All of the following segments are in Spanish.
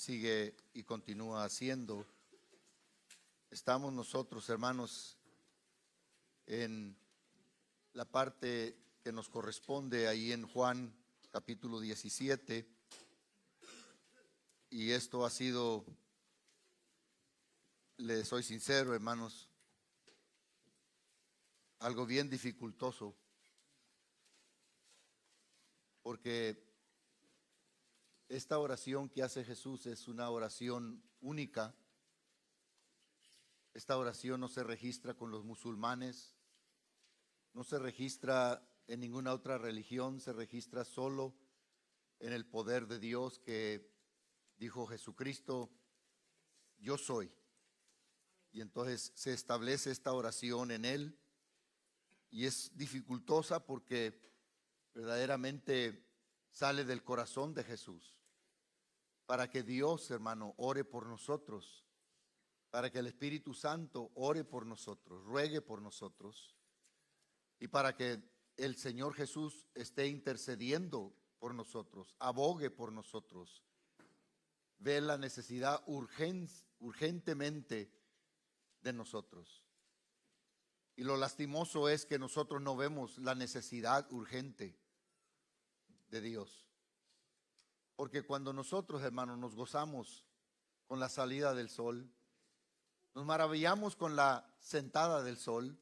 sigue y continúa haciendo. Estamos nosotros, hermanos, en la parte que nos corresponde ahí en Juan capítulo 17, y esto ha sido, les soy sincero, hermanos, algo bien dificultoso, porque esta oración que hace Jesús es una oración única. Esta oración no se registra con los musulmanes, no se registra en ninguna otra religión, se registra solo en el poder de Dios que dijo Jesucristo, yo soy. Y entonces se establece esta oración en Él, y es dificultosa porque verdaderamente sale del corazón de Jesús, para que Dios, hermano, ore por nosotros, para que el Espíritu Santo ore por nosotros, ruegue por nosotros, y para que el Señor Jesús esté intercediendo por nosotros, abogue por nosotros, ve la necesidad urgentemente de nosotros. Y lo lastimoso es que nosotros no vemos la necesidad urgente de Dios. Porque cuando nosotros, hermanos, nos gozamos con la salida del sol, nos maravillamos con la sentada del sol,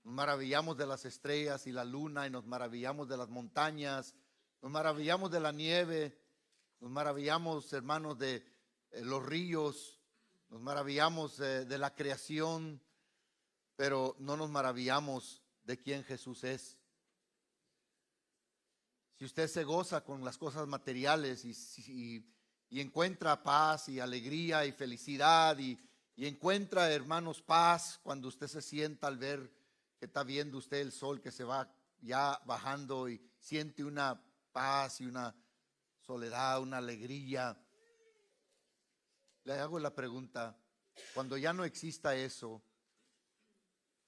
nos maravillamos de las estrellas y la luna, y nos maravillamos de las montañas, nos maravillamos de la nieve, nos maravillamos, hermanos, de los ríos, nos maravillamos de la creación, pero no nos maravillamos de quién Jesús es. Si usted se goza con las cosas materiales y encuentra paz y alegría y felicidad y encuentra, hermanos, paz cuando usted se sienta al ver que está viendo usted el sol que se va ya bajando y siente una paz y una soledad, una alegría, le hago la pregunta, cuando ya no exista eso,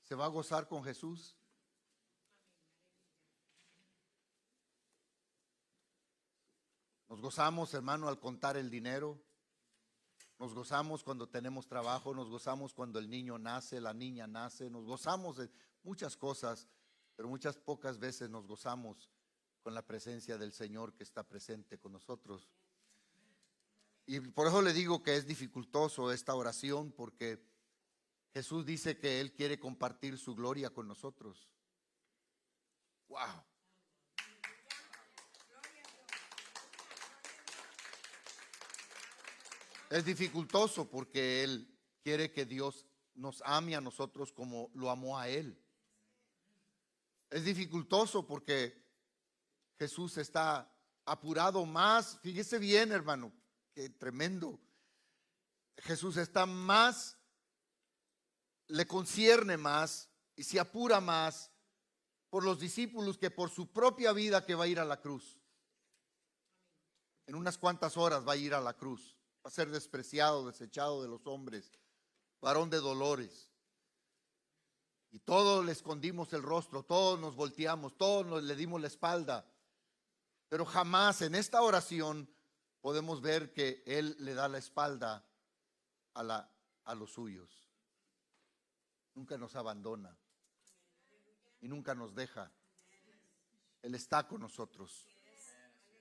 ¿se va a gozar con Jesús? Nos gozamos, hermano, al contar el dinero. Nos gozamos cuando tenemos trabajo. Nos gozamos cuando el niño nace, la niña nace. Nos gozamos de muchas cosas, pero muchas pocas veces nos gozamos con la presencia del Señor que está presente con nosotros. Y por eso le digo que es dificultoso esta oración, porque Jesús dice que Él quiere compartir su gloria con nosotros. ¡Wow! Es dificultoso porque Él quiere que Dios nos ame a nosotros como lo amó a Él. Es dificultoso porque Jesús está apurado más. Fíjese bien, hermano, qué tremendo. Jesús está más, le concierne más y se apura más por los discípulos que por su propia vida que va a ir a la cruz. En unas cuantas horas va a ir a la cruz. Va a ser despreciado, desechado de los hombres, varón de dolores. Y todos le escondimos el rostro, todos nos volteamos, todos le dimos la espalda. Pero jamás en esta oración podemos ver que Él le da la espalda a los suyos. Nunca nos abandona y nunca nos deja. Él está con nosotros.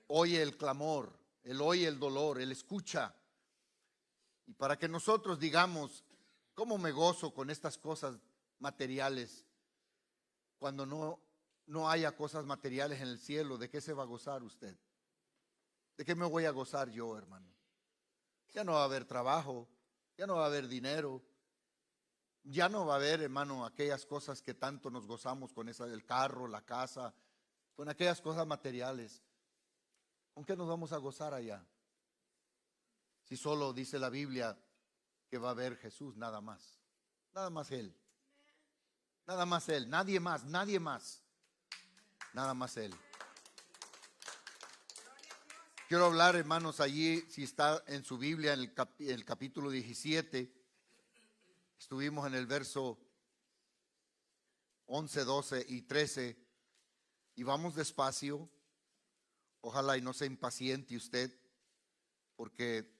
Oye el clamor, Él oye el dolor, Él escucha. Y para que nosotros digamos, ¿cómo me gozo con estas cosas materiales? Cuando no haya cosas materiales en el cielo, ¿de qué se va a gozar usted? ¿De qué me voy a gozar yo, hermano? Ya no va a haber trabajo, ya no va a haber dinero, ya no va a haber, hermano, aquellas cosas que tanto nos gozamos con esa del carro, la casa, con aquellas cosas materiales. ¿Con qué nos vamos a gozar allá? Si solo dice la Biblia que va a haber Jesús, nada más. Nada más Él. Nada más Él. Nadie más, nadie más. Nada más Él. Quiero hablar, hermanos, allí, si está en su Biblia, en el capítulo 17. Estuvimos en el verso 11, 12 y 13. Y vamos despacio. Ojalá y no se impaciente usted, porque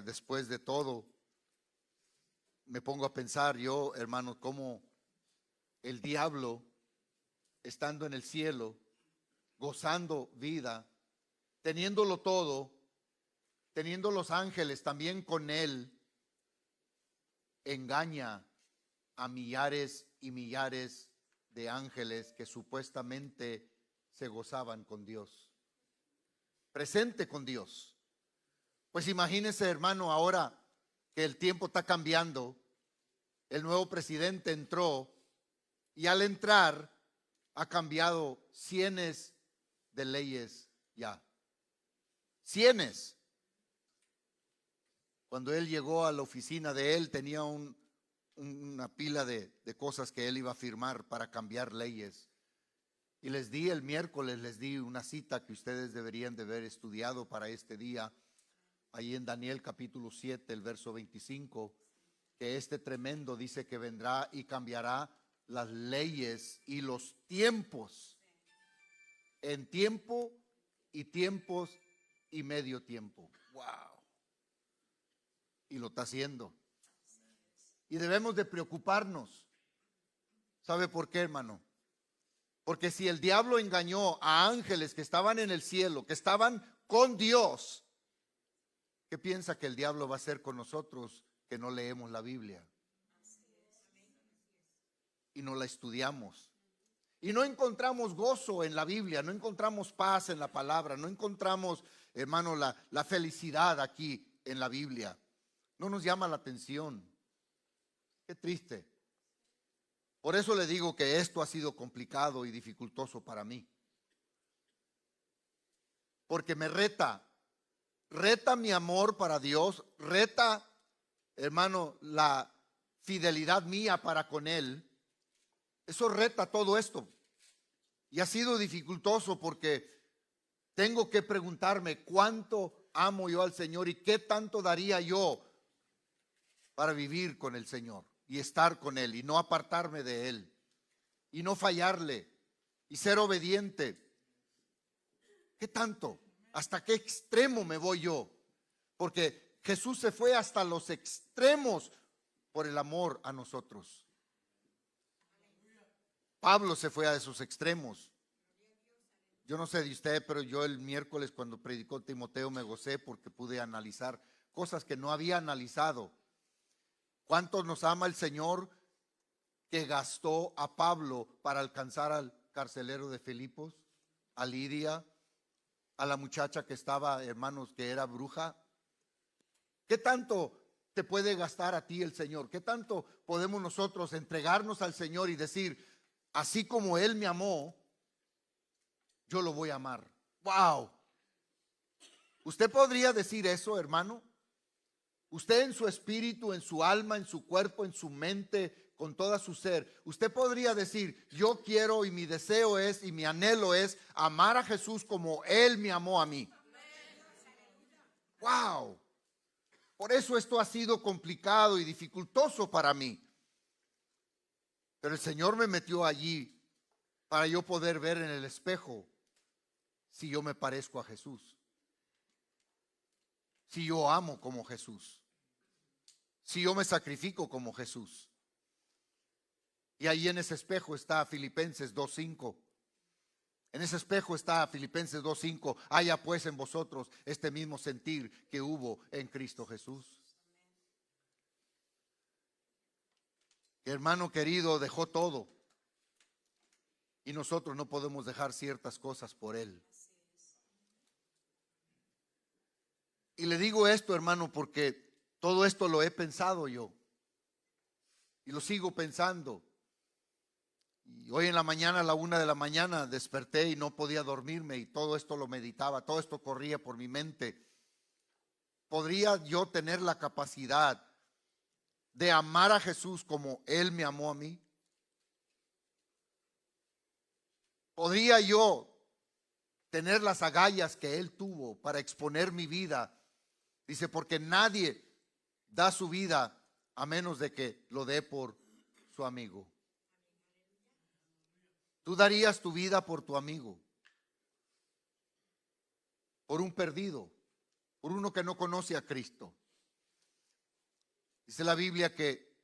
después de todo, me pongo a pensar yo, hermanos, cómo el diablo, estando en el cielo, gozando vida, teniéndolo todo, teniendo los ángeles también con él, engaña a millares y millares de ángeles que supuestamente se gozaban con Dios, presente con Dios. Pues imagínese, hermano, ahora que el tiempo está cambiando, el nuevo presidente entró y al entrar ha cambiado cientos de leyes ya. Cientos. Cuando él llegó a la oficina de él tenía una pila de cosas que él iba a firmar para cambiar leyes. Y les di el miércoles, les di una cita que ustedes deberían de haber estudiado para este día. Ahí en Daniel capítulo 7, el verso 25, que este tremendo dice que vendrá y cambiará las leyes y los tiempos, en tiempo y tiempos y medio tiempo. Wow. Y lo está haciendo. Y debemos de preocuparnos. ¿Sabe por qué, hermano? Porque si el diablo engañó a ángeles que estaban en el cielo, que estaban con Dios, ¿qué piensa que el diablo va a hacer con nosotros que no leemos la Biblia? Y no la estudiamos. Y no encontramos gozo en la Biblia, no encontramos paz en la palabra, no encontramos, hermano, la felicidad aquí en la Biblia. No nos llama la atención. Qué triste. Por eso le digo que esto ha sido complicado y dificultoso para mí. Porque me reta mi amor para Dios, reta, hermano, la fidelidad mía para con Él. Eso reta todo esto. Y ha sido dificultoso porque tengo que preguntarme cuánto amo yo al Señor y qué tanto daría yo para vivir con el Señor y estar con Él y no apartarme de Él y no fallarle y ser obediente. ¿Qué tanto? ¿Hasta qué extremo me voy yo? Porque Jesús se fue hasta los extremos por el amor a nosotros. Pablo se fue a esos extremos. Yo no sé de usted, pero yo el miércoles cuando predicó Timoteo me gocé porque pude analizar cosas que no había analizado. ¿Cuánto nos ama el Señor que gastó a Pablo para alcanzar al carcelero de Filipos, a Lidia, a la muchacha que estaba, hermanos, que era bruja? ¿Qué tanto te puede gastar a ti el Señor? ¿Qué tanto podemos nosotros entregarnos al Señor y decir, así como Él me amó, yo lo voy a amar? ¡Wow! ¿Usted podría decir eso, hermano? Usted en su espíritu, en su alma, en su cuerpo, en su mente, con toda su ser, usted podría decir, yo quiero y mi deseo es y mi anhelo es amar a Jesús como Él me amó a mí. ¡Wow! Por eso esto ha sido complicado y dificultoso para mí. Pero el Señor me metió allí para yo poder ver en el espejo si yo me parezco a Jesús, si yo amo como Jesús, si yo me sacrifico como Jesús. Y ahí en ese espejo está Filipenses 2:5. En ese espejo está Filipenses 2:5. Haya pues en vosotros este mismo sentir que hubo en Cristo Jesús. Que hermano querido dejó todo. Y nosotros no podemos dejar ciertas cosas por Él. Y le digo esto, hermano, porque todo esto lo he pensado yo. Y lo sigo pensando. Y hoy en la mañana, a la 1 de la mañana, desperté y no podía dormirme. Y todo esto lo meditaba, todo esto corría por mi mente. ¿Podría yo tener la capacidad de amar a Jesús como Él me amó a mí? ¿Podría yo tener las agallas que Él tuvo para exponer mi vida? Dice, porque nadie da su vida a menos de que lo dé por su amigo. Tú darías tu vida por tu amigo, por un perdido, por uno que no conoce a Cristo. Dice la Biblia que,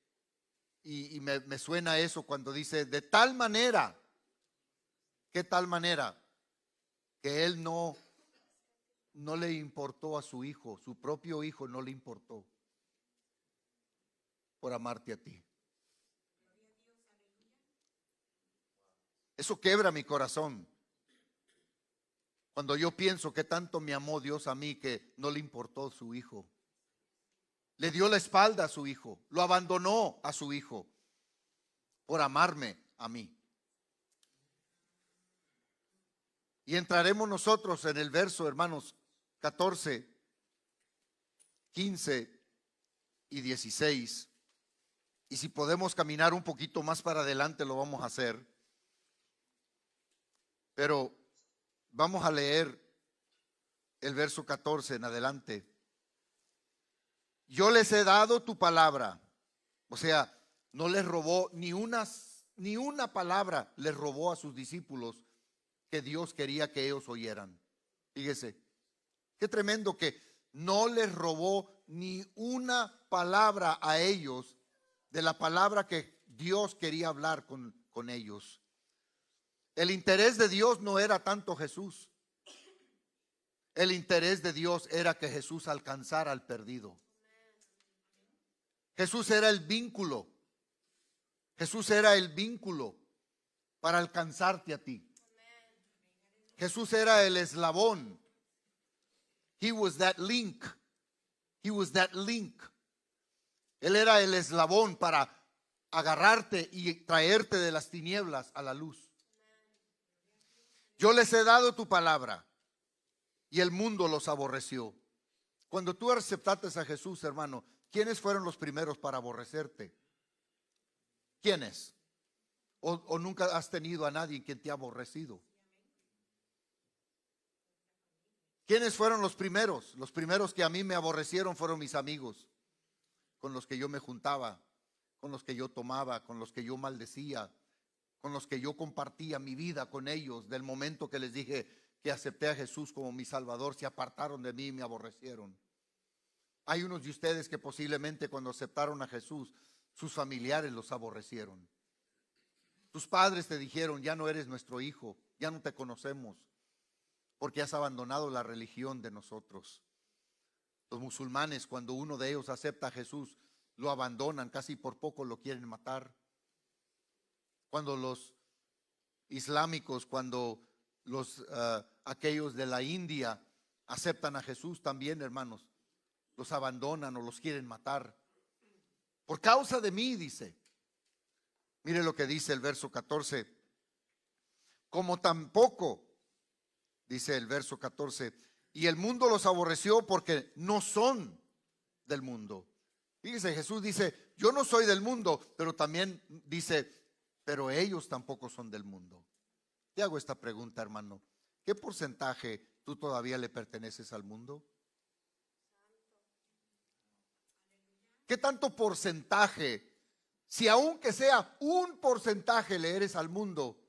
y me suena eso cuando dice, de tal manera, ¿qué tal manera? Que él no le importó a su hijo, su propio hijo no le importó por amarte a ti. Eso quebra mi corazón. Cuando yo pienso que tanto me amó Dios a mí que no le importó su hijo. Le dio la espalda a su hijo, lo abandonó a su hijo por amarme a mí. Y entraremos nosotros en el verso, hermanos, 14, 15 y 16. Y si podemos caminar un poquito más para adelante, lo vamos a hacer. Pero vamos a leer el verso 14 en adelante. Yo les he dado tu palabra. O sea, no les robó ni una palabra, les robó a sus discípulos que Dios quería que ellos oyeran. Fíjese, qué tremendo que no les robó ni una palabra a ellos de la palabra que Dios quería hablar con ellos. El interés de Dios no era tanto Jesús. El interés de Dios era que Jesús alcanzara al perdido. Jesús era el vínculo. Jesús era el vínculo para alcanzarte a ti. Jesús era el eslabón. He was that link. He was that link. Él era el eslabón para agarrarte y traerte de las tinieblas a la luz. Yo les he dado tu palabra y el mundo los aborreció. Cuando tú aceptaste a Jesús, hermano, ¿quiénes fueron los primeros para aborrecerte? ¿Quiénes? ¿O nunca has tenido a nadie quien te ha aborrecido? ¿Quiénes fueron los primeros? Los primeros que a mí me aborrecieron fueron mis amigos, con los que yo me juntaba, con los que yo tomaba, con los que yo maldecía, con los que yo compartía mi vida con ellos. Del momento que les dije que acepté a Jesús como mi Salvador, se apartaron de mí y me aborrecieron. Hay unos de ustedes que posiblemente cuando aceptaron a Jesús, sus familiares los aborrecieron. Tus padres te dijeron, ya no eres nuestro hijo, ya no te conocemos, porque has abandonado la religión de nosotros. Los musulmanes, cuando uno de ellos acepta a Jesús, lo abandonan, casi por poco lo quieren matar. Cuando los islámicos, cuando aquellos de la India aceptan a Jesús también, hermanos, los abandonan o los quieren matar. Por causa de mí, dice. Mire lo que dice el verso 14. Como tampoco, dice el verso 14, y el mundo los aborreció porque no son del mundo. Fíjese, Jesús dice, yo no soy del mundo, pero también dice, pero ellos tampoco son del mundo. Te hago esta pregunta, hermano. ¿Qué porcentaje tú todavía le perteneces al mundo? ¿Qué tanto porcentaje, si aunque sea un porcentaje le eres al mundo,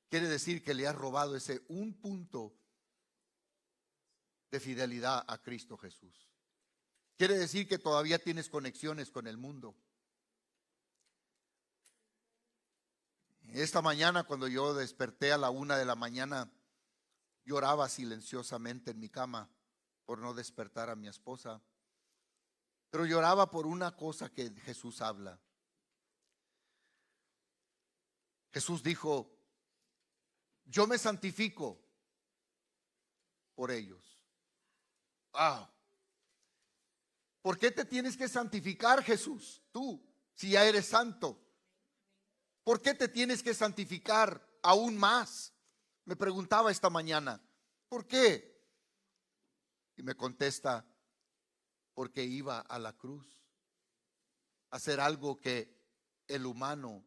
quiere decir que le has robado ese un punto de fidelidad a Cristo Jesús? Quiere decir que todavía tienes conexiones con el mundo. Esta mañana, cuando yo desperté a la 1 de la mañana, lloraba silenciosamente en mi cama por no despertar a mi esposa. Pero lloraba por una cosa que Jesús habla. Jesús dijo, yo me santifico por ellos. ¿Por qué te tienes que santificar, Jesús? Tú, si ya eres santo. ¿Por qué te tienes que santificar aún más? Me preguntaba esta mañana. ¿Por qué? Y me contesta, porque iba a la cruz a hacer algo que el humano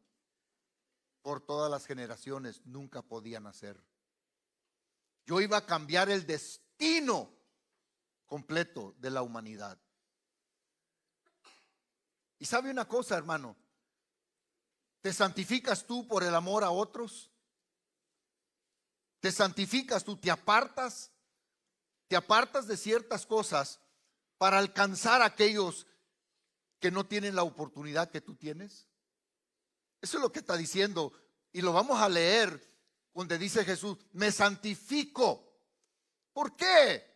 por todas las generaciones nunca podían hacer. Yo iba a cambiar el destino completo de la humanidad. Y sabe una cosa, hermano, ¿te santificas tú por el amor a otros? ¿Te santificas tú? ¿Te apartas? ¿Te apartas de ciertas cosas para alcanzar a aquellos que no tienen la oportunidad que tú tienes? Eso es lo que está diciendo. Y lo vamos a leer donde dice Jesús, me santifico. ¿Por qué?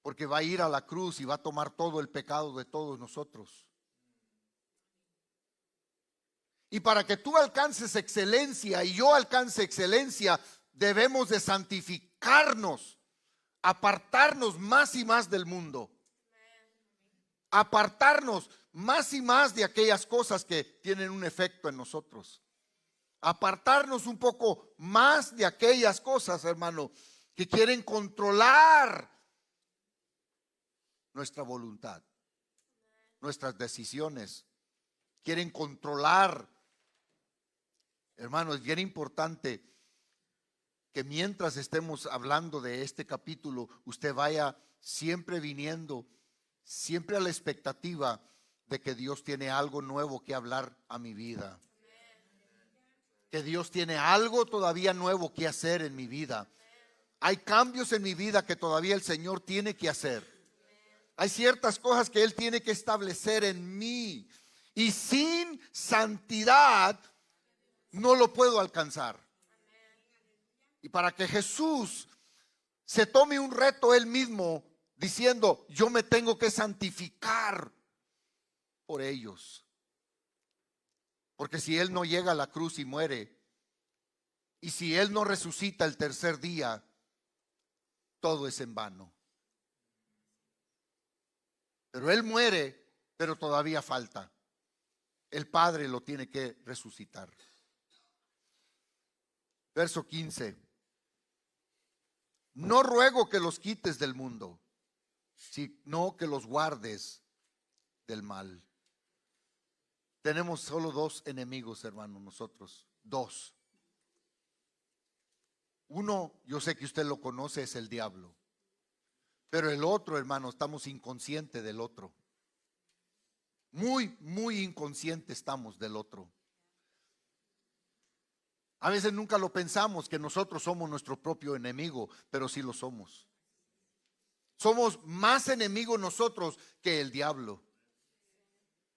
Porque va a ir a la cruz y va a tomar todo el pecado de todos nosotros. Y para que tú alcances excelencia y yo alcance excelencia, debemos de santificarnos, apartarnos más y más del mundo, apartarnos más y más de aquellas cosas que tienen un efecto en nosotros, apartarnos un poco más de aquellas cosas, hermano, que quieren controlar nuestra voluntad, nuestras decisiones, quieren controlar. Hermano, es bien importante que mientras estemos hablando de este capítulo, usted vaya siempre viniendo, siempre a la expectativa de que Dios tiene algo nuevo que hablar a mi vida. Que Dios tiene algo todavía nuevo que hacer en mi vida. Hay cambios en mi vida que todavía el Señor tiene que hacer. Hay ciertas cosas que Él tiene que establecer en mí. Y sin santidad no lo puedo alcanzar. Y para que Jesús se tome un reto Él mismo diciendo, yo me tengo que santificar por ellos. Porque si Él no llega a la cruz y muere, y si Él no resucita el tercer día, todo es en vano. Pero Él muere, pero todavía falta. El Padre lo tiene que resucitar. Verso 15. No ruego que los quites del mundo, sino que los guardes del mal. Tenemos solo dos enemigos, hermano, nosotros. Dos. Uno, yo sé que usted lo conoce, es el diablo. Pero el otro, hermano, estamos inconscientes del otro. Muy, muy inconscientes estamos del otro. A veces nunca lo pensamos que nosotros somos nuestro propio enemigo, pero sí lo somos. Somos más enemigos nosotros que el diablo.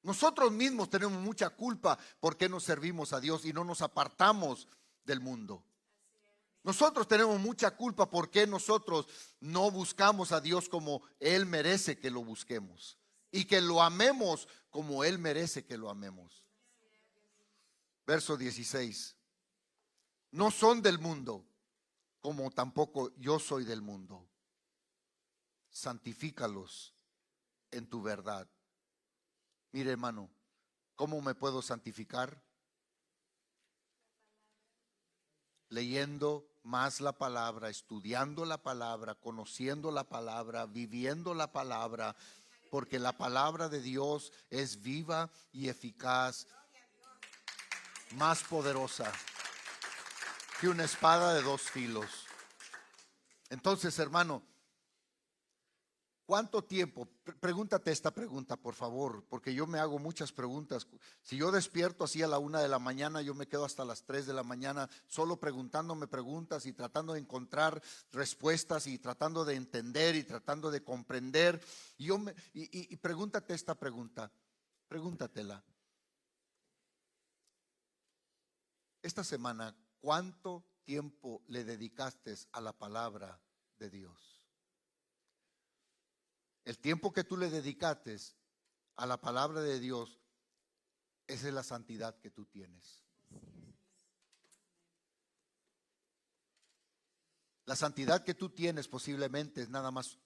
Nosotros mismos tenemos mucha culpa porque no servimos a Dios y no nos apartamos del mundo. Nosotros tenemos mucha culpa porque nosotros no buscamos a Dios como Él merece que lo busquemos y que lo amemos como Él merece que lo amemos. Verso 16. No son del mundo, como tampoco yo soy del mundo. Santifícalos en tu verdad. Mire, hermano, ¿cómo me puedo santificar? Leyendo más la palabra, estudiando la palabra, conociendo la palabra, viviendo la palabra, porque la palabra de Dios es viva y eficaz, más poderosa que una espada de dos filos. Entonces, hermano, ¿cuánto tiempo? Pregúntate esta pregunta, por favor, porque yo me hago muchas preguntas. Si yo despierto así a la 1 de la mañana, yo me quedo hasta las 3 de la mañana solo preguntándome preguntas y tratando de encontrar respuestas y tratando de entender y tratando de comprender. Y pregúntate esta pregunta, pregúntatela. Esta semana, ¿cuánto tiempo le dedicaste a la palabra de Dios? El tiempo que tú le dedicaste a la palabra de Dios, esa es la santidad que tú tienes. La santidad que tú tienes posiblemente es nada más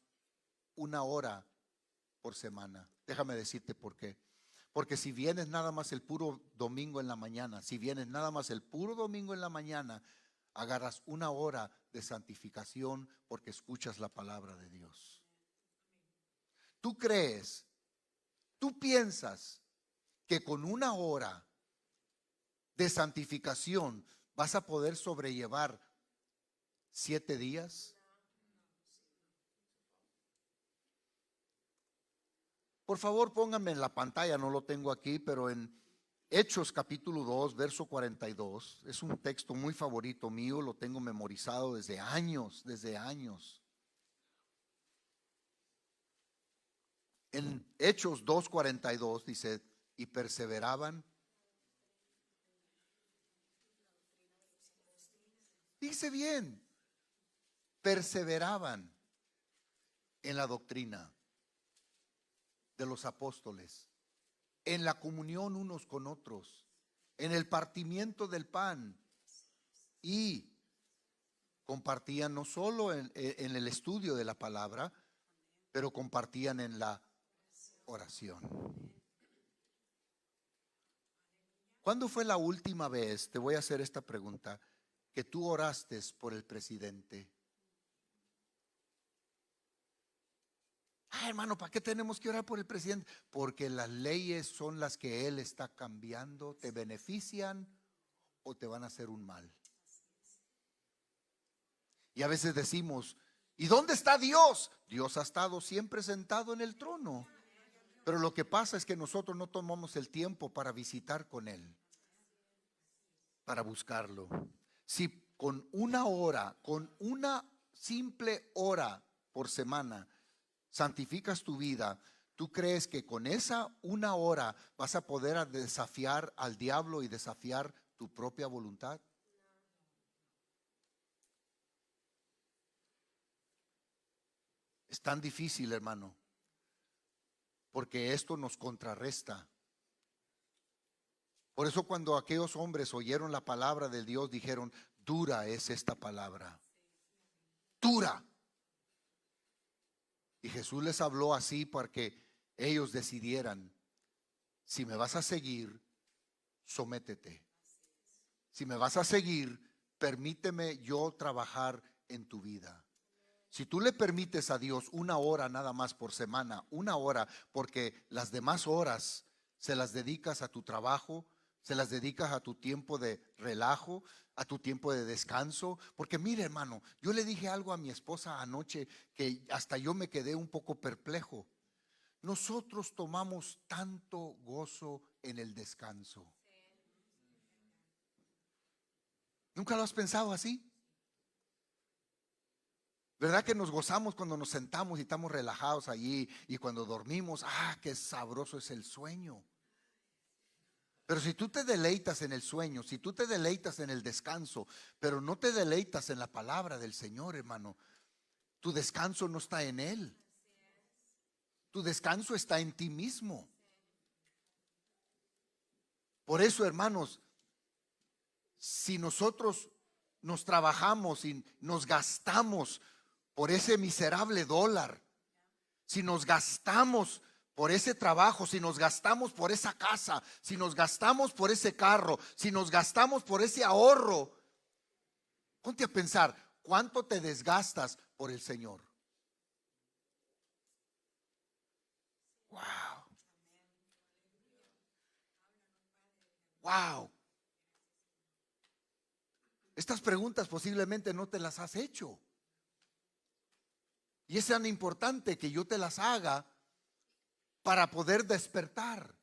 1 hora por semana. Déjame decirte por qué. Porque si vienes nada más el puro domingo en la mañana, si vienes nada más el puro domingo en la mañana, agarras 1 hora de santificación porque escuchas la palabra de Dios. ¿Tú crees, tú piensas que con 1 hora de santificación vas a poder sobrellevar 7 días? Por favor, pónganme en la pantalla, no lo tengo aquí, pero en Hechos capítulo 2, verso 42, es un texto muy favorito mío, lo tengo memorizado desde años, desde años. En Hechos 2:42 dice, y perseveraban. Dice bien, perseveraban en la doctrina de los apóstoles, en la comunión unos con otros, en el partimiento del pan, y compartían no solo en el estudio de la palabra, pero compartían en la oración. ¿Cuándo fue la última vez, te voy a hacer esta pregunta, que tú oraste por el presidente? Hermano, ¿para qué tenemos que orar por el presidente? Porque las leyes son las que él está cambiando, te benefician o te van a hacer un mal. Y a veces decimos, ¿y dónde está Dios? Dios ha estado siempre sentado en el trono. Pero lo que pasa es que nosotros no tomamos el tiempo para visitar con Él, para buscarlo. Si con una hora, con una simple hora por semana, santificas tu vida, ¿tú crees que con esa una hora vas a poder desafiar al diablo y desafiar tu propia voluntad? Es tan difícil, hermano, porque esto nos contrarresta. Por eso cuando aquellos hombres oyeron la palabra de Dios, dijeron, dura es esta palabra, dura. Y Jesús les habló así para que ellos decidieran, si me vas a seguir, sométete. Si me vas a seguir, permíteme yo trabajar en tu vida. Si tú le permites a Dios una hora nada más por semana, una hora, porque las demás horas se las dedicas a tu trabajo, se las dedicas a tu tiempo de relajo, a tu tiempo de descanso. Porque mire, hermano, yo le dije algo a mi esposa anoche que hasta yo me quedé un poco perplejo. Nosotros tomamos tanto gozo en el descanso. ¿Nunca lo has pensado así? ¿Verdad que nos gozamos cuando nos sentamos y estamos relajados allí, y cuando dormimos, qué sabroso es el sueño? Pero si tú te deleitas en el sueño, si tú te deleitas en el descanso, pero no te deleitas en la palabra del Señor, hermano, tu descanso no está en Él. Tu descanso está en ti mismo. Por eso, hermanos, si nosotros nos trabajamos y nos gastamos por ese miserable dólar, si nos gastamos por ese trabajo, si nos gastamos por esa casa, si nos gastamos por ese carro, si nos gastamos por ese ahorro, ponte a pensar, ¿cuánto te desgastas por el Señor? Wow. Wow. Estas preguntas posiblemente no te las has hecho. Y es tan importante que yo te las haga para poder despertar.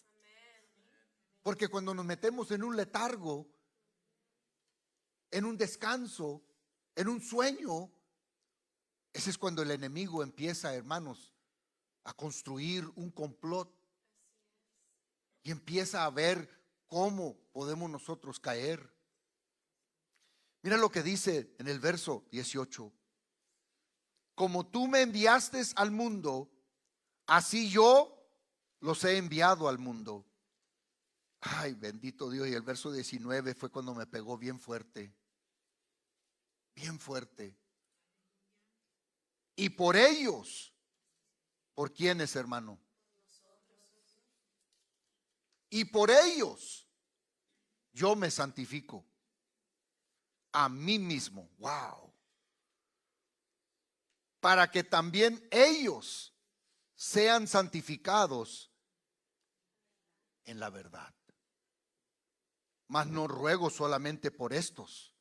Porque cuando nos metemos en un letargo, en un descanso, en un sueño, ese es cuando el enemigo empieza, hermanos, a construir un complot y empieza a ver cómo podemos nosotros caer. Mira lo que dice en el verso 18. Como tú me enviaste al mundo, así yo los he enviado al mundo. Ay, bendito Dios. Y el verso 19 fue cuando me pegó bien fuerte. Bien fuerte. Y por ellos, ¿por quiénes, hermano? Y por ellos yo me santifico a mí mismo. Wow. Para que también ellos sean santificados en la verdad. Mas no ruego solamente por estos,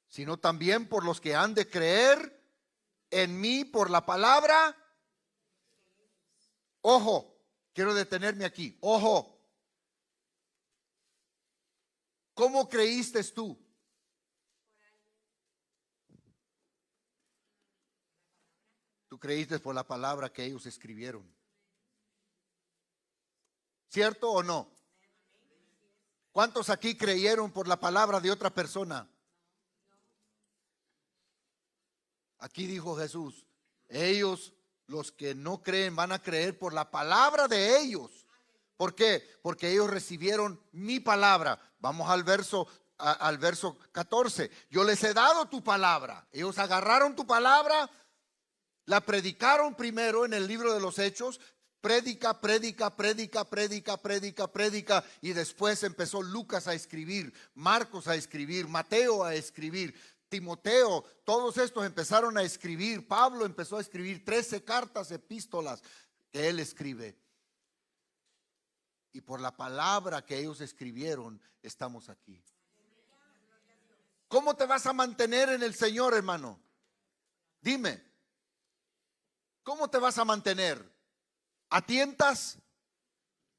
sino también por los que han de creer en mí por la palabra. Ojo, quiero detenerme aquí. Ojo. ¿Cómo creíste tú? Tú creíste por la palabra que ellos escribieron. ¿Cierto o no? ¿Cuántos aquí creyeron por la palabra de otra persona? Aquí dijo Jesús, ellos, los que no creen, van a creer por la palabra de ellos. ¿Por qué? Porque ellos recibieron mi palabra. Vamos al verso 14. Yo les he dado tu palabra. Ellos agarraron tu palabra, la predicaron primero en el libro de los Hechos. Prédica, prédica, prédica, prédica, prédica, prédica. Y después empezó Lucas a escribir, Marcos a escribir, Mateo a escribir, Timoteo. Todos estos empezaron a escribir. Pablo empezó a escribir 13 cartas, epístolas que él escribe. Y por la palabra que ellos escribieron, estamos aquí. ¿Cómo te vas a mantener en el Señor, hermano? Dime, ¿cómo te vas a mantener? ¿A tientas?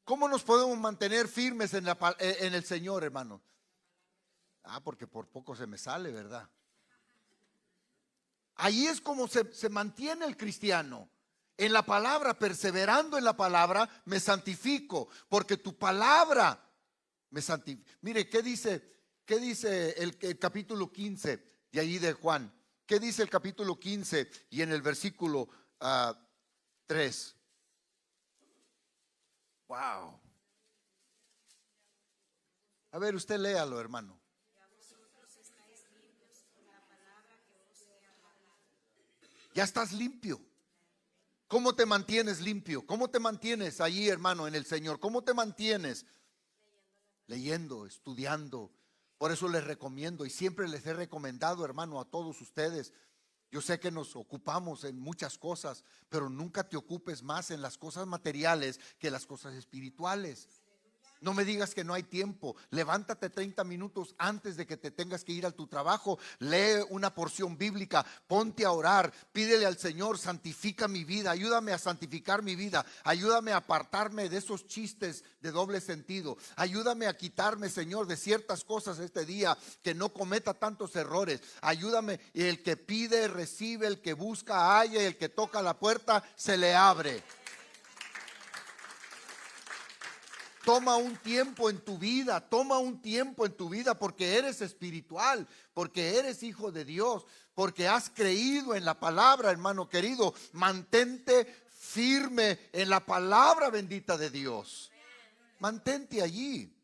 ¿Cómo nos podemos mantener firmes en el Señor, hermano? Porque por poco se me sale, ¿verdad? Ahí es como se mantiene el cristiano. En la palabra, perseverando en la palabra, me santifico, porque tu palabra me santifica. Mire, ¿qué dice el capítulo 15 de allí de Juan? ¿Qué dice el capítulo 15 y en el versículo 3? Wow. A ver, usted léalo, hermano. Ya estás limpio. ¿Cómo te mantienes limpio? ¿Cómo te mantienes allí, hermano, en el Señor? ¿Cómo te mantienes? Leyendo, estudiando. Por eso les recomiendo y siempre les he recomendado, hermano, a todos ustedes. Yo sé que nos ocupamos en muchas cosas, pero nunca te ocupes más en las cosas materiales que las cosas espirituales. No me digas que no hay tiempo. Levántate 30 minutos antes de que te tengas que ir a tu trabajo. Lee una porción bíblica. Ponte a orar. Pídele al Señor, santifica mi vida. Ayúdame a santificar mi vida. Ayúdame a apartarme de esos chistes de doble sentido. Ayúdame a quitarme, Señor, de ciertas cosas este día, que no cometa tantos errores. Ayúdame. Y el que pide, recibe. El que busca, halla. Y el que toca la puerta, se le abre. Toma un tiempo en tu vida, porque eres espiritual, porque eres hijo de Dios, porque has creído en la palabra, hermano querido. Mantente firme en la palabra bendita de Dios. Mantente allí.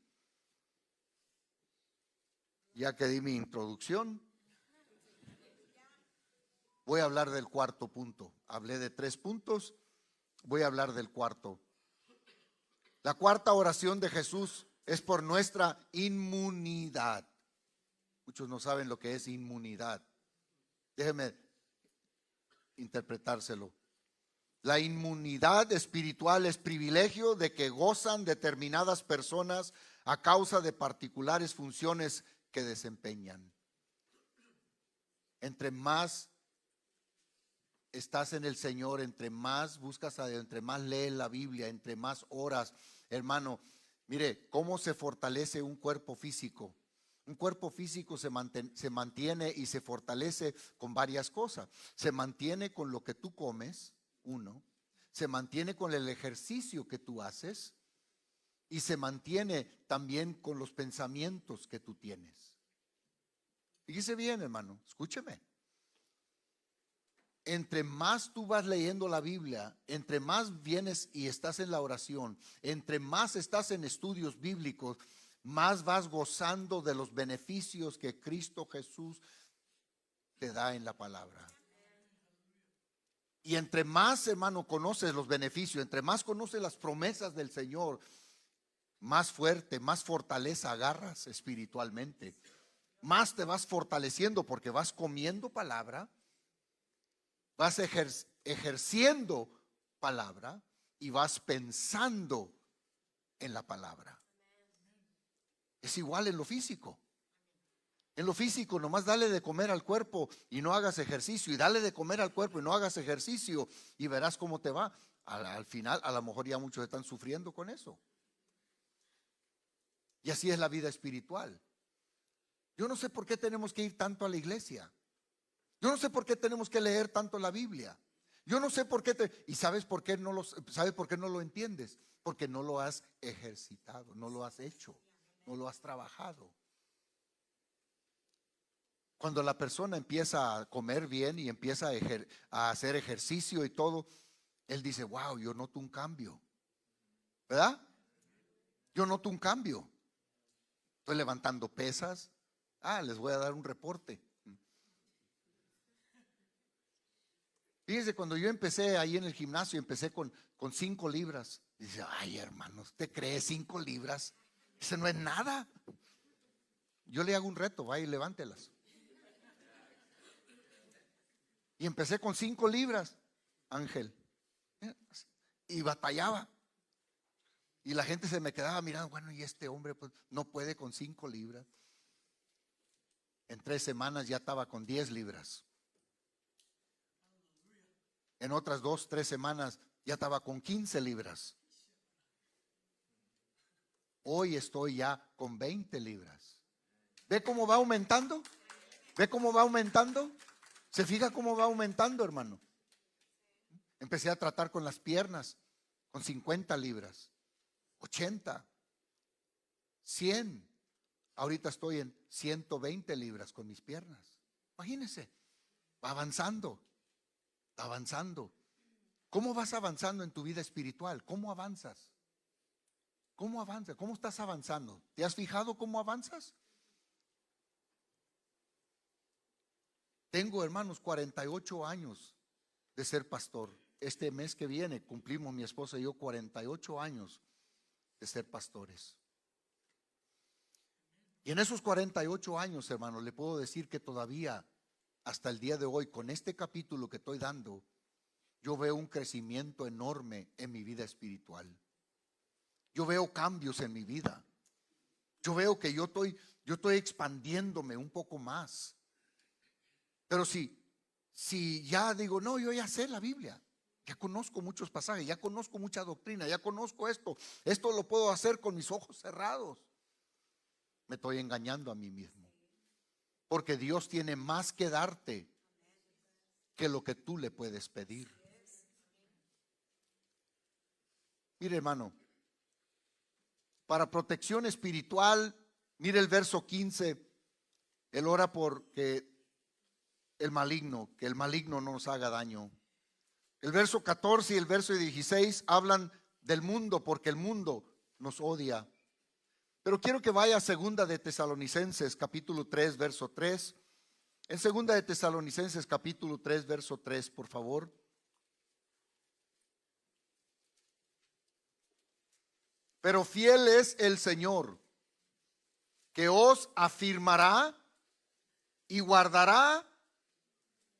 Ya que di mi introducción, voy a hablar del cuarto punto. Hablé de 3 puntos, voy a hablar del cuarto. La cuarta oración de Jesús es por nuestra inmunidad. Muchos no saben lo que es inmunidad. Déjeme interpretárselo. La inmunidad espiritual es privilegio de que gozan determinadas personas a causa de particulares funciones que desempeñan. Entre más estás en el Señor, entre más buscas a Dios, entre más lees la Biblia, entre más oras, hermano, mire cómo se fortalece un cuerpo físico. Un cuerpo físico se mantiene y se fortalece con varias cosas. Se mantiene con lo que tú comes, uno. Se mantiene con el ejercicio que tú haces. Y se mantiene también con los pensamientos que tú tienes. Fíjese bien, hermano, escúcheme. Entre más tú vas leyendo la Biblia, entre más vienes y estás en la oración, entre más estás en estudios bíblicos, más vas gozando de los beneficios que Cristo Jesús te da en la palabra. Y entre más, hermano, conoces los beneficios, entre más conoces las promesas del Señor, más fuerte, más fortaleza agarras espiritualmente. Más te vas fortaleciendo porque vas comiendo palabra. Vas ejerciendo palabra y vas pensando en la palabra. Es igual en lo físico. En lo físico nomás dale de comer al cuerpo y no hagas ejercicio. Y dale de comer al cuerpo y no hagas ejercicio. Y verás cómo te va. Al final a lo mejor ya muchos están sufriendo con eso. Y así es la vida espiritual. Yo no sé por qué tenemos que ir tanto a la iglesia. Yo no sé por qué tenemos que leer tanto la Biblia. Yo no sé por qué y sabes por qué sabes por qué no lo entiendes, porque no lo has ejercitado, no lo has hecho, no lo has trabajado. Cuando la persona empieza a comer bien y empieza a hacer ejercicio y todo, él dice, wow, yo noto un cambio, ¿verdad? Yo noto un cambio. Estoy levantando pesas. Les voy a dar un reporte. Fíjese, cuando yo empecé ahí en el gimnasio, empecé con 5 libras. Dice, ay, hermano, ¿usted cree 5 libras? Eso no es nada. Yo le hago un reto, vaya y levántelas. Y empecé con 5 libras, Ángel. Y batallaba. Y la gente se me quedaba mirando, bueno, y este hombre pues no puede con 5 libras. En 3 semanas ya estaba con 10 libras. En otras 2, 3 semanas ya estaba con 15 libras. Hoy estoy ya con 20 libras. ¿Ve cómo va aumentando? ¿Ve cómo va aumentando? ¿Se fija cómo va aumentando, hermano? Empecé a tratar con las piernas, con 50 libras, 80, 100. Ahorita estoy en 120 libras con mis piernas. Imagínense, va avanzando, va avanzando. ¿Cómo vas avanzando en tu vida espiritual? ¿Cómo avanzas? ¿Cómo avanzas? ¿Cómo estás avanzando? ¿Te has fijado cómo avanzas? Tengo, hermanos, 48 años de ser pastor. Este mes que viene cumplimos mi esposa y yo 48 años de ser pastores. Y en esos 48 años, hermanos, le puedo decir que todavía, hasta el día de hoy, con este capítulo que estoy dando, yo veo un crecimiento enorme en mi vida espiritual. Yo veo cambios en mi vida. Yo veo que yo estoy expandiéndome un poco más. Pero si ya digo, no, yo ya sé la Biblia, ya conozco muchos pasajes, ya conozco mucha doctrina, ya conozco esto lo puedo hacer con mis ojos cerrados, me estoy engañando a mí mismo. Porque Dios tiene más que darte que lo que tú le puedes pedir. Mire, hermano, para protección espiritual, mire el verso 15, él ora porque que el maligno no nos haga daño. El verso 14 y el verso 16 hablan del mundo, porque el mundo nos odia. Pero quiero que vaya a segunda de Tesalonicenses capítulo 3 verso 3. En segunda de Tesalonicenses capítulo 3 verso 3, por favor. Pero fiel es el Señor, que os afirmará y guardará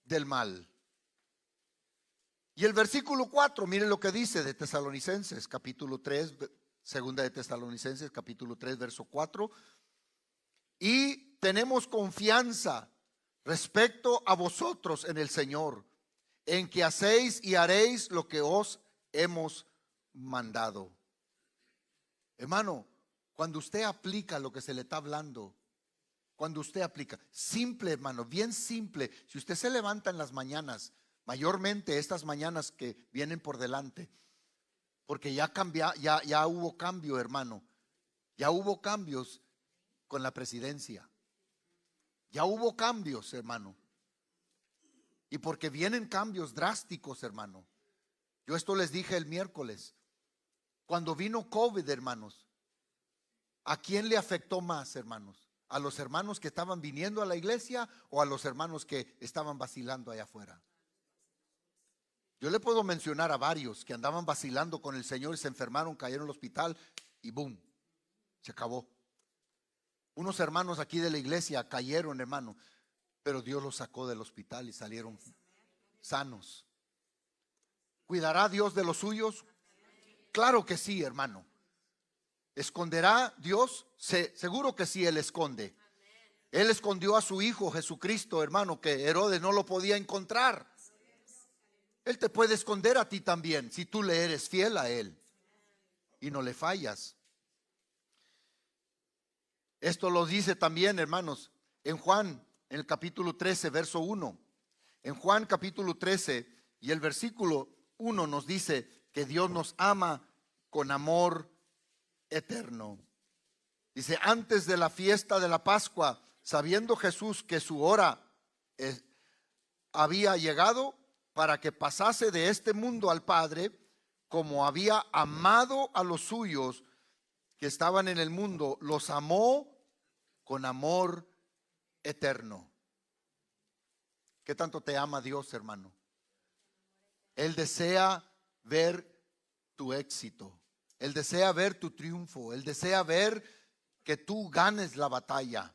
del mal. Y el versículo 4, miren lo que dice de Tesalonicenses capítulo 3, segunda de Tesalonicenses capítulo 3 verso 4. Y tenemos confianza respecto a vosotros en el Señor, en que hacéis y haréis lo que os hemos mandado. Hermano, cuando usted aplica lo que se le está hablando, cuando usted aplica, simple, hermano, bien simple. Si usted se levanta en las mañanas, mayormente estas mañanas que vienen por delante, porque ya hubo cambio, hermano. Ya hubo cambios con la presidencia. Ya hubo cambios, hermano. Y porque vienen cambios drásticos, hermano. Yo esto les dije el miércoles. Cuando vino COVID, hermanos, ¿a quién le afectó más, hermanos? ¿A los hermanos que estaban viniendo a la iglesia o a los hermanos que estaban vacilando allá afuera? Yo le puedo mencionar a varios que andaban vacilando con el Señor y se enfermaron, cayeron al hospital y boom, se acabó. Unos hermanos aquí de la iglesia cayeron, hermano, pero Dios los sacó del hospital y salieron sanos. ¿Cuidará Dios de los suyos? Claro que sí, hermano. ¿Esconderá Dios? Seguro que sí, Él esconde. Él escondió a su Hijo Jesucristo, hermano, que Herodes no lo podía encontrar. Él te puede esconder a ti también, si tú le eres fiel a Él y no le fallas. Esto lo dice también, hermanos, en Juan, en el capítulo 13, verso 1. En Juan capítulo 13, Y el versículo 1 nos dice que Dios nos ama con amor eterno. Dice, antes de la fiesta de la Pascua, sabiendo Jesús que su hora había llegado para que pasase de este mundo al Padre, como había amado a los suyos que estaban en el mundo, los amó con amor eterno. ¿Qué tanto te ama Dios, hermano? Él desea ver tu éxito. Él desea ver tu triunfo. Él desea ver que tú ganes la batalla.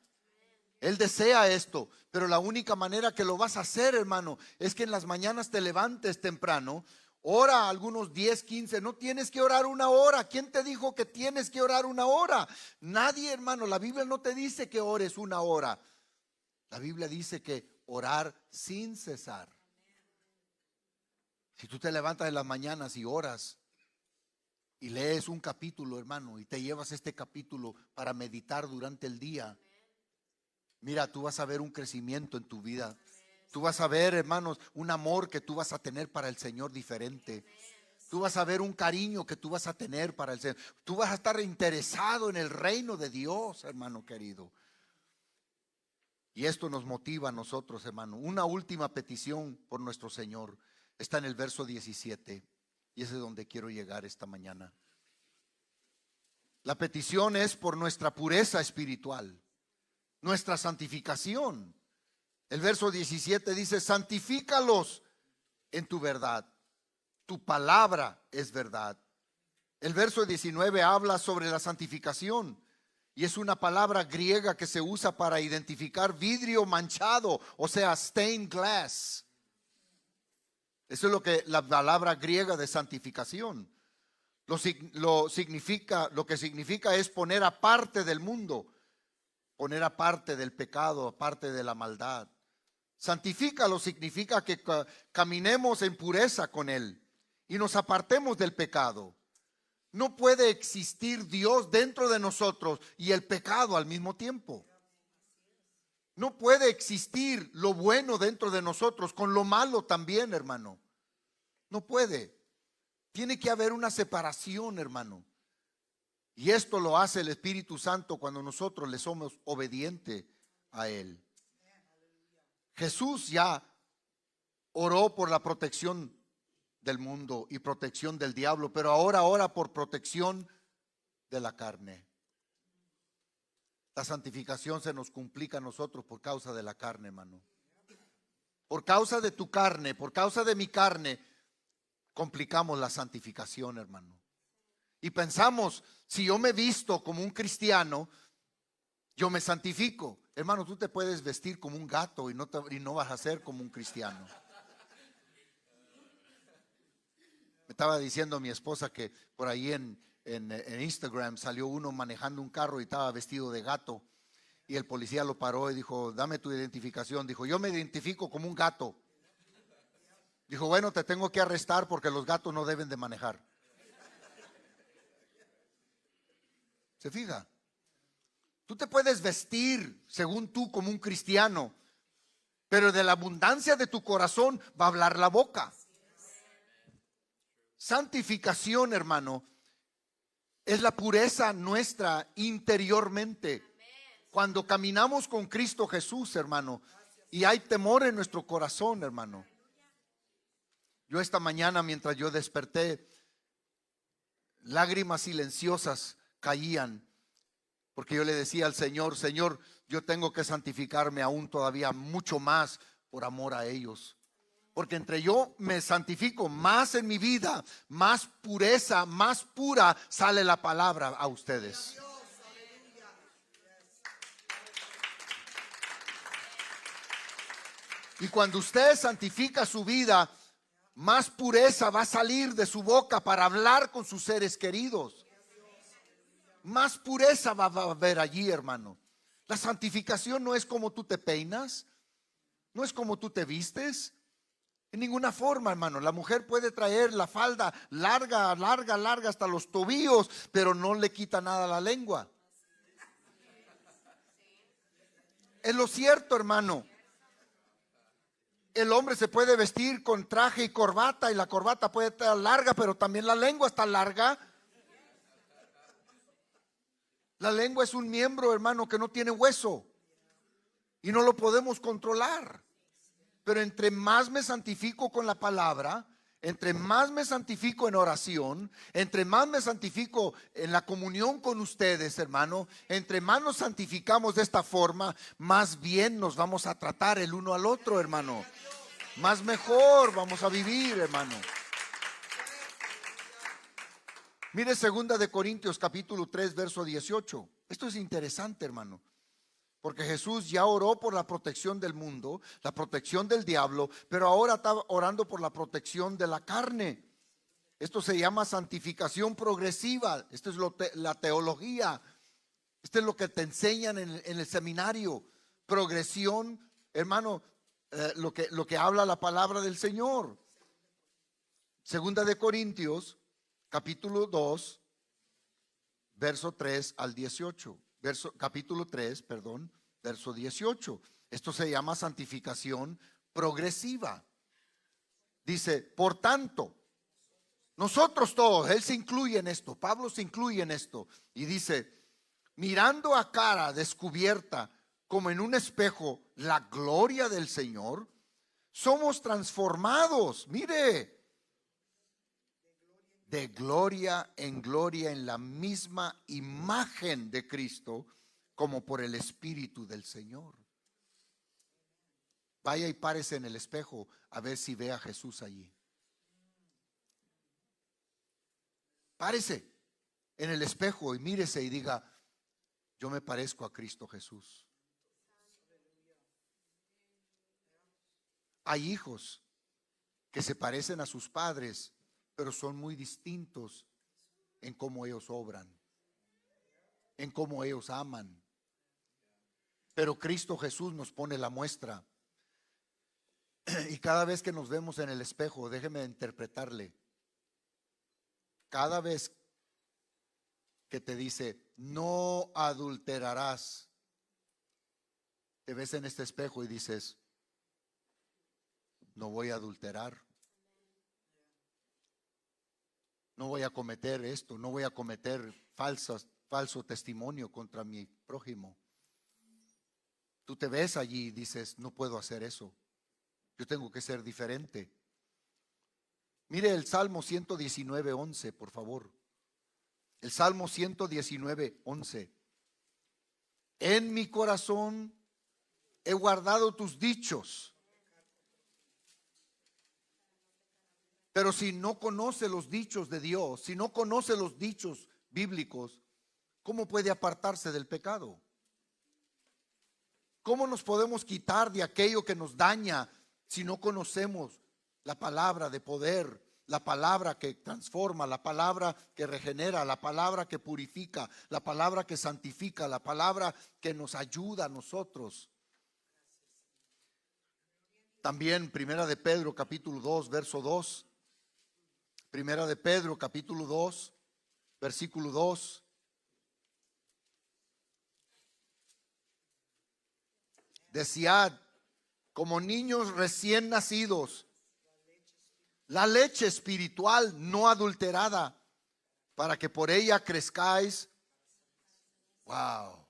Él desea esto, pero la única manera que lo vas a hacer, hermano, es que en las mañanas te levantes temprano. Ora algunos 10, 15, no tienes que orar una hora. ¿Quién te dijo que tienes que orar una hora? Nadie, hermano, la Biblia no te dice que ores una hora. La Biblia dice que orar sin cesar. Si tú te levantas en las mañanas y oras y lees un capítulo, hermano, y te llevas este capítulo para meditar durante el día, mira, tú vas a ver un crecimiento en tu vida. Tú vas a ver, hermanos, un amor que tú vas a tener para el Señor diferente. Tú vas a ver un cariño que tú vas a tener para el Señor. Tú vas a estar interesado en el reino de Dios, hermano querido. Y esto nos motiva a nosotros, hermano. Una última petición por nuestro Señor está en el verso 17. Y ese es donde quiero llegar esta mañana. La petición es por nuestra pureza espiritual, nuestra santificación. El verso 17 dice, santifícalos en tu verdad. Tu palabra es verdad. El verso 19 habla sobre la santificación. Y es una palabra griega que se usa para identificar vidrio manchado, o sea, stained glass. Eso es lo que la palabra griega de santificación. Lo que significa es poner aparte del mundo, poner aparte del pecado, aparte de la maldad. Santifícalo significa que caminemos en pureza con Él y nos apartemos del pecado. No puede existir Dios dentro de nosotros y el pecado al mismo tiempo. No puede existir lo bueno dentro de nosotros con lo malo también, hermano. No puede. Tiene que haber una separación, hermano. Y esto lo hace el Espíritu Santo cuando nosotros le somos obedientes a Él. Jesús ya oró por la protección del mundo y protección del diablo, pero ahora ora por protección de la carne. La santificación se nos complica a nosotros por causa de la carne, hermano. Por causa de tu carne, por causa de mi carne, complicamos la santificación, hermano. Y pensamos, si yo me visto como un cristiano, yo me santifico. Hermano, tú te puedes vestir como un gato y no vas a ser como un cristiano. Me estaba diciendo mi esposa que por ahí en Instagram salió uno manejando un carro y estaba vestido de gato. Y el policía lo paró y dijo, dame tu identificación. Dijo, yo me identifico como un gato. Dijo, bueno, te tengo que arrestar porque los gatos no deben de manejar. ¿Se fija? Tú te puedes vestir según tú como un cristiano, pero de la abundancia de tu corazón va a hablar la boca. Santificación, hermano, es la pureza nuestra interiormente. Cuando caminamos con Cristo Jesús, hermano, y hay temor en nuestro corazón, hermano. Yo esta mañana, mientras yo desperté, lágrimas silenciosas caían, porque yo le decía al Señor, Señor, yo tengo que santificarme aún todavía mucho más por amor a ellos. Porque entre yo me santifico más en mi vida, más pureza, más pura sale la palabra a ustedes. Y cuando usted santifica su vida, más pureza va a salir de su boca para hablar con sus seres queridos. Más pureza va a haber allí, hermano. La santificación no es como tú te peinas, no es como tú te vistes. En ninguna forma, hermano. La mujer puede traer la falda larga hasta los tobillos, pero no le quita nada a la lengua. Es lo cierto, hermano. El hombre se puede vestir con traje y corbata, y la corbata puede estar larga, pero también la lengua está larga. La lengua es un miembro, hermano, que no tiene hueso y no lo podemos controlar. Pero entre más me santifico con la palabra, entre más me santifico en oración, entre más me santifico en la comunión con ustedes, hermano, entre más nos santificamos de esta forma, más bien nos vamos a tratar el uno al otro, hermano. Más mejor vamos a vivir, hermano. Mire 2 Corintios capítulo 3 verso 18. Esto es interesante, hermano, porque Jesús ya oró por la protección del mundo, la protección del diablo, pero ahora está orando por la protección de la carne. Esto se llama santificación progresiva. Esto es la teología. Esto es lo que te enseñan en el seminario. Progresión, hermano, lo que habla la palabra del Señor. 2 Corintios capítulo 2, verso 3 al 18. Capítulo 3, perdón, verso 18. Esto se llama santificación progresiva. Dice, por tanto, nosotros todos, él se incluye en esto, Pablo se incluye en esto, y dice, mirando a cara descubierta como en un espejo la gloria del Señor, somos transformados, mire, de gloria en la misma imagen de Cristo, como por el Espíritu del Señor. Vaya y párese en el espejo a ver si ve a Jesús allí. Párese en el espejo y mírese y diga, yo me parezco a Cristo Jesús. Hay hijos que se parecen a sus padres, pero son muy distintos en cómo ellos obran, en cómo ellos aman. Pero Cristo Jesús nos pone la muestra. Y cada vez que nos vemos en el espejo, déjeme interpretarle. Cada vez que te dice, no adulterarás, te ves en este espejo y dices, no voy a adulterar. No voy a cometer esto, no voy a cometer falso testimonio contra mi prójimo. Tú te ves allí y dices, no puedo hacer eso. Yo tengo que ser diferente. Mire el Salmo 119:11, por favor. El Salmo 119:11. En mi corazón he guardado tus dichos. Pero si no conoce los dichos de Dios, si no conoce los dichos bíblicos, ¿cómo puede apartarse del pecado? ¿Cómo nos podemos quitar de aquello que nos daña si no conocemos la palabra de poder, la palabra que transforma, la palabra que regenera, la palabra que purifica, la palabra que santifica, la palabra que nos ayuda a nosotros? También Primera de Pedro capítulo 2 verso 2. Primera de Pedro capítulo 2 versículo 2. Desead como niños recién nacidos la leche espiritual no adulterada, para que por ella crezcáis. Wow.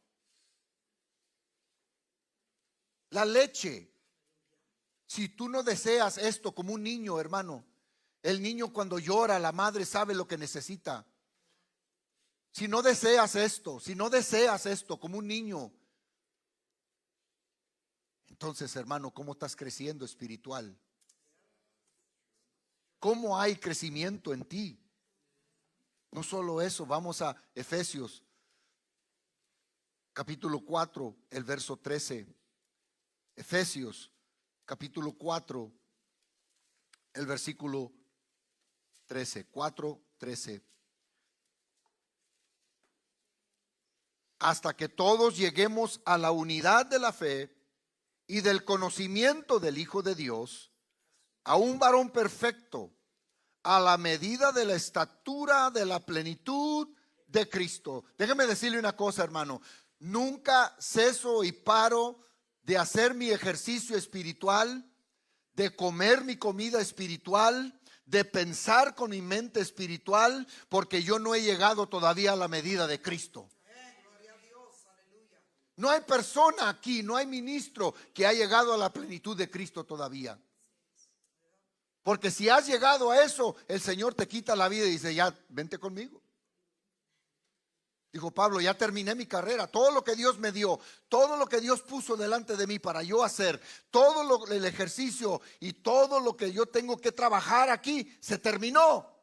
La leche. Si tú no deseas esto como un niño, hermano, el niño cuando llora, la madre sabe lo que necesita. Si no deseas esto como un niño, entonces, hermano, ¿cómo estás creciendo espiritual? ¿Cómo hay crecimiento en ti? No solo eso, vamos a Efesios capítulo 4, el verso 13. Efesios capítulo 4, el versículo 13, 4:13. Hasta que todos lleguemos a la unidad de la fe y del conocimiento del Hijo de Dios, a un varón perfecto, a la medida de la estatura de la plenitud de Cristo. Déjeme decirle una cosa, hermano. Nunca ceso y paro de hacer mi ejercicio espiritual, de comer mi comida espiritual, de pensar con mi mente espiritual, porque yo no he llegado todavía a la medida de Cristo. No hay persona aquí, no hay ministro que ha llegado a la plenitud de Cristo todavía. Porque si has llegado a eso, el Señor te quita la vida y dice, ya, vente conmigo. Dijo Pablo, ya terminé mi carrera, todo lo que Dios me dio, todo lo que Dios puso delante de mí para yo hacer, todo el ejercicio y todo lo que yo tengo que trabajar aquí, se terminó.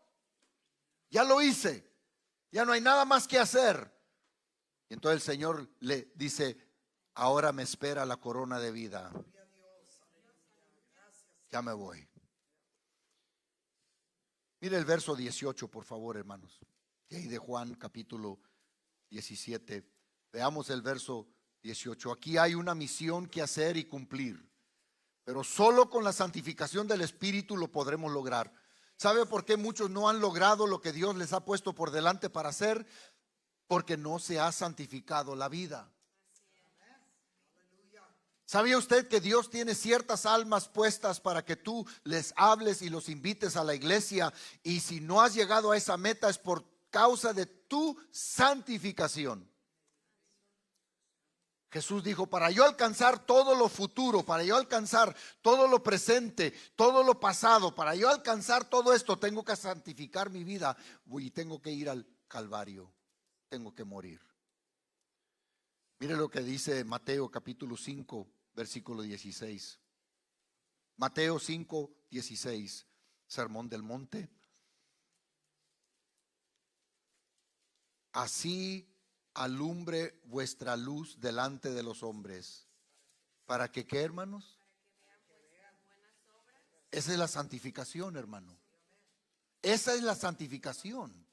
Ya lo hice, ya no hay nada más que hacer. Y entonces el Señor le dice, ahora me espera la corona de vida. Ya me voy. Mire el verso 18, por favor, hermanos. Y ahí de Juan capítulo 17. Veamos el verso 18. Aquí hay una misión que hacer y cumplir, pero solo con la santificación del Espíritu lo podremos lograr. ¿Sabe por qué muchos no han logrado lo que Dios les ha puesto por delante para hacer? Porque no se ha santificado la vida. ¿Sabía usted que Dios tiene ciertas almas puestas para que tú les hables y los invites a la iglesia? Y si no has llegado a esa meta es por causa de tu santificación. Jesús dijo, para yo alcanzar todo lo futuro, para yo alcanzar todo lo presente, todo lo pasado, para yo alcanzar todo esto, tengo que santificar mi vida y tengo que ir al Calvario, tengo que morir. Mire lo que dice Mateo capítulo 5, versículo 16. Mateo 5, 16, Sermón del Monte. Así alumbre vuestra luz delante de los hombres. ¿Para que qué, hermanos? Esa es la santificación, hermano. Esa es la santificación.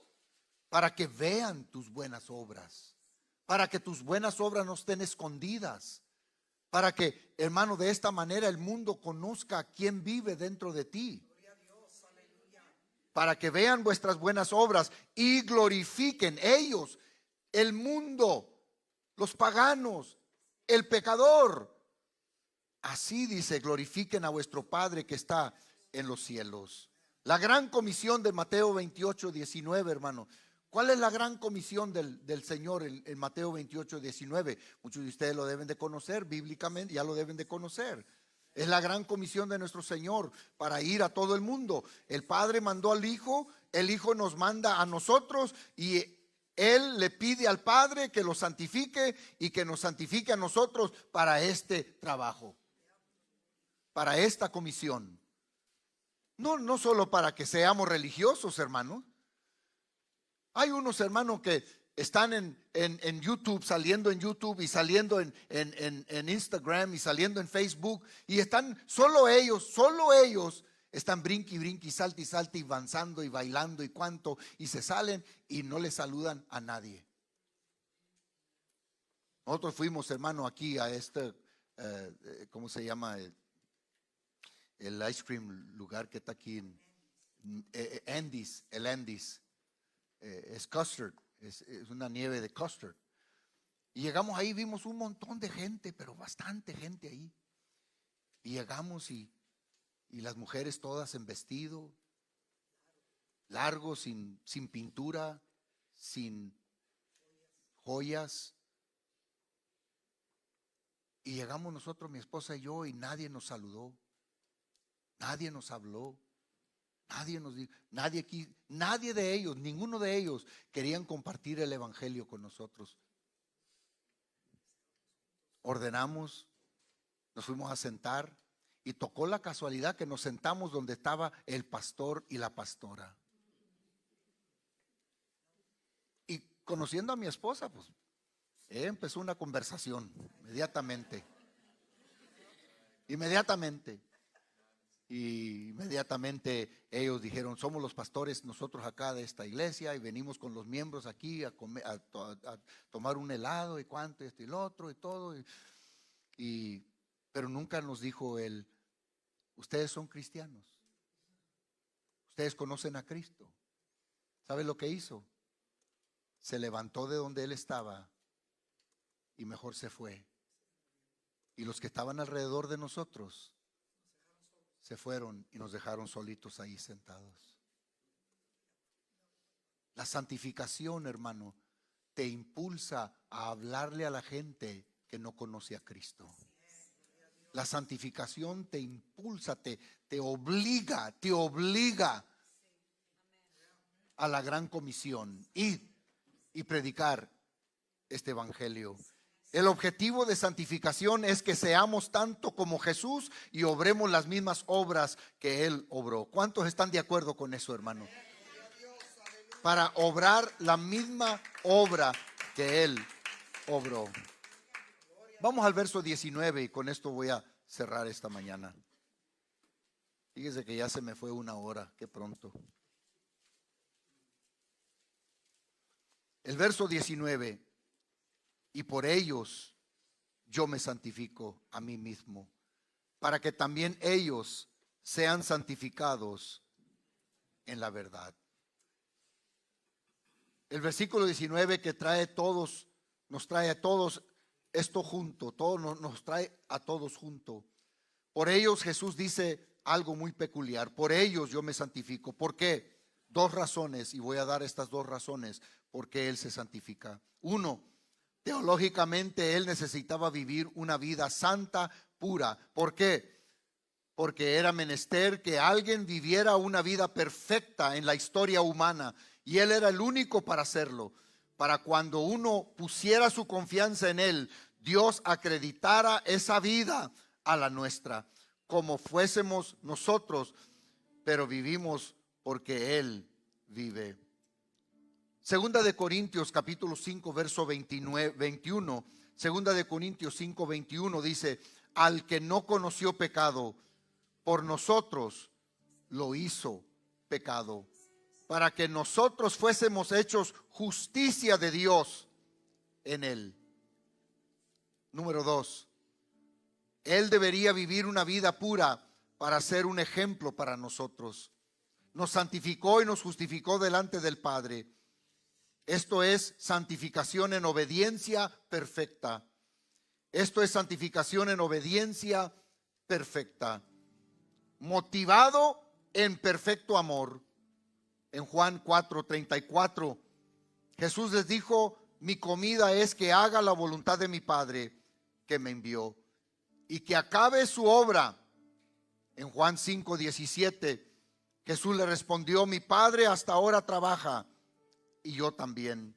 Para que vean tus buenas obras. Para que tus buenas obras no estén escondidas. Para que, hermano, de esta manera el mundo conozca quién vive dentro de ti. Para que vean vuestras buenas obras y glorifiquen ellos, el mundo, los paganos, el pecador. Así dice, glorifiquen a vuestro Padre que está en los cielos. La gran comisión de Mateo 28, 19, hermano. ¿Cuál es la gran comisión del Señor en Mateo 28, 19? Muchos de ustedes lo deben de conocer bíblicamente, ya lo deben de conocer. Es la gran comisión de nuestro Señor para ir a todo el mundo. El Padre mandó al Hijo, el Hijo nos manda a nosotros y Él le pide al Padre que lo santifique y que nos santifique a nosotros para este trabajo, para esta comisión. No solo para que seamos religiosos, hermanos. Hay unos hermanos que están en YouTube, saliendo en YouTube y saliendo en Instagram y saliendo en Facebook, y están solo ellos están brinqui, salti y avanzando y bailando y cuanto, y se salen y no le saludan a nadie. Nosotros fuimos, hermano, aquí a este, ¿cómo se llama? El ice cream lugar que está aquí en Andes, el Andes. Es custard, es una nieve de custard. Y llegamos ahí, vimos un montón de gente, pero bastante gente ahí. Y llegamos y las mujeres todas en vestido largo, sin pintura, sin joyas. Y llegamos nosotros, mi esposa y yo, y nadie nos saludó, nadie nos habló. Nadie nos dijo, nadie de ellos, ninguno de ellos querían compartir el evangelio con nosotros. Ordenamos, nos fuimos a sentar y tocó la casualidad que nos sentamos donde estaba el pastor y la pastora. Y conociendo a mi esposa, pues empezó una conversación inmediatamente. Y inmediatamente ellos dijeron, somos los pastores nosotros acá de esta iglesia y venimos con los miembros aquí a tomar un helado y cuánto, esto y lo otro y todo. Pero nunca nos dijo él, ustedes son cristianos, ustedes conocen a Cristo. ¿Sabe lo que hizo? Se levantó de donde él estaba y mejor se fue. Y los que estaban alrededor de nosotros se fueron y nos dejaron solitos ahí sentados. La santificación, hermano, te impulsa a hablarle a la gente que no conoce a Cristo. La santificación te impulsa, te obliga a la gran comisión, ir y predicar este evangelio. El objetivo de santificación es que seamos tanto como Jesús y obremos las mismas obras que Él obró. ¿Cuántos están de acuerdo con eso, hermano? Para obrar la misma obra que Él obró. Vamos al verso 19 y con esto voy a cerrar esta mañana. Fíjese que ya se me fue una hora, qué pronto. El verso 19. Y por ellos yo me santifico a mí mismo, para que también ellos sean santificados en la verdad. El versículo 19 que nos trae a todos esto junto, nos trae a todos junto. Por ellos Jesús dice algo muy peculiar, por ellos yo me santifico. ¿Por qué? Dos razones, y voy a dar estas dos razones por qué Él se santifica. Uno, teológicamente Él necesitaba vivir una vida santa, pura. ¿Por qué? Porque era menester que alguien viviera una vida perfecta en la historia humana, y Él era el único para hacerlo. Para cuando uno pusiera su confianza en Él, Dios acreditara esa vida a la nuestra, como fuésemos nosotros, pero vivimos porque Él vive. Segunda de Corintios capítulo 5 verso 21. Segunda de Corintios 5, 21 dice: al que no conoció pecado, por nosotros lo hizo pecado, para que nosotros fuésemos hechos justicia de Dios en él. Número 2, Él debería vivir una vida pura para ser un ejemplo para nosotros. Nos santificó y nos justificó delante del Padre. Esto es santificación en obediencia perfecta. Esto es santificación en obediencia perfecta, motivado en perfecto amor. En Juan 4:34, Jesús les dijo: mi comida es que haga la voluntad de mi Padre que me envió y que acabe su obra. En Juan 5:17, Jesús le respondió: mi Padre hasta ahora trabaja y yo también.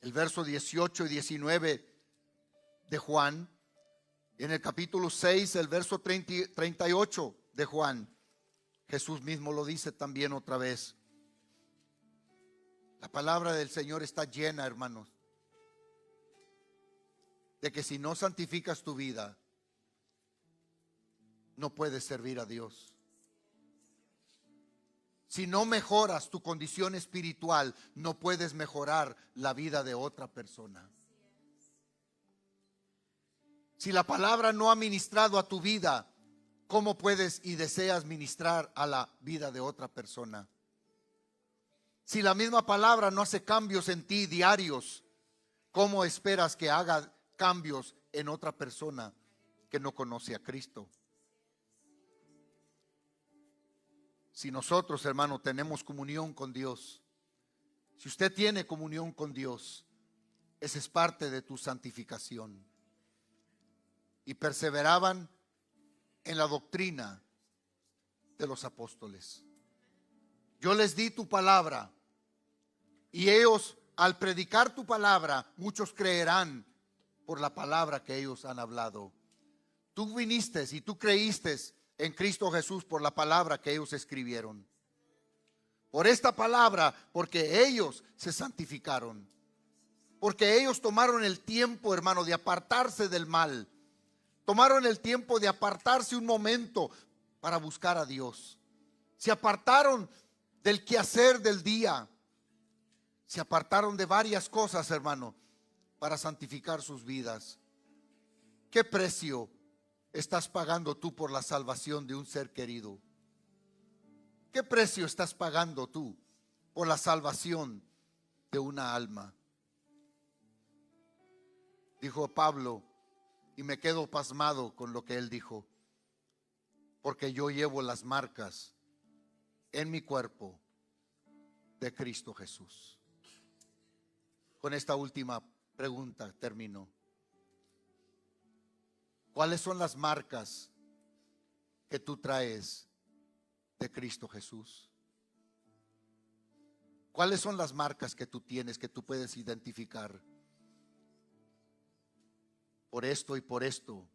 El verso 18 y 19 de Juan, en el capítulo 6, el verso 38 de Juan, Jesús mismo lo dice también otra vez. La palabra del Señor está llena, hermanos, de que si no santificas tu vida, no puedes servir a Dios. Si no mejoras tu condición espiritual, no puedes mejorar la vida de otra persona. Si la palabra no ha ministrado a tu vida, ¿cómo puedes y deseas ministrar a la vida de otra persona? Si la misma palabra no hace cambios en ti diarios, ¿cómo esperas que haga cambios en otra persona que no conoce a Cristo? Si nosotros, hermano, tenemos comunión con Dios, si usted tiene comunión con Dios, esa es parte de tu santificación. Y perseveraban en la doctrina de los apóstoles. Yo les di tu palabra y ellos, al predicar tu palabra, muchos creerán por la palabra que ellos han hablado. Tú viniste y tú creíste en Cristo Jesús por la palabra que ellos escribieron. Por esta palabra, porque ellos se santificaron. Porque ellos tomaron el tiempo, hermano, de apartarse del mal. Tomaron el tiempo de apartarse un momento para buscar a Dios. Se apartaron del quehacer del día. Se apartaron de varias cosas, hermano, para santificar sus vidas. ¿Qué precio estás pagando tú por la salvación de un ser querido? ¿Qué precio estás pagando tú por la salvación de una alma? Dijo Pablo, y me quedo pasmado con lo que él dijo: porque yo llevo las marcas en mi cuerpo de Cristo Jesús. Con esta última pregunta termino. ¿Cuáles son las marcas que tú traes de Cristo Jesús? ¿Cuáles son las marcas que tú tienes, que tú puedes identificar? Por esto y por esto,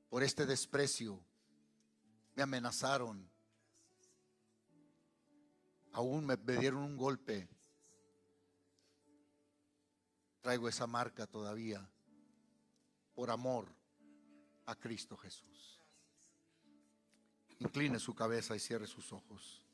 por este desprecio, me amenazaron, aún me dieron un golpe. Traigo esa marca todavía por amor a Cristo Jesús. Incline su cabeza y cierre sus ojos.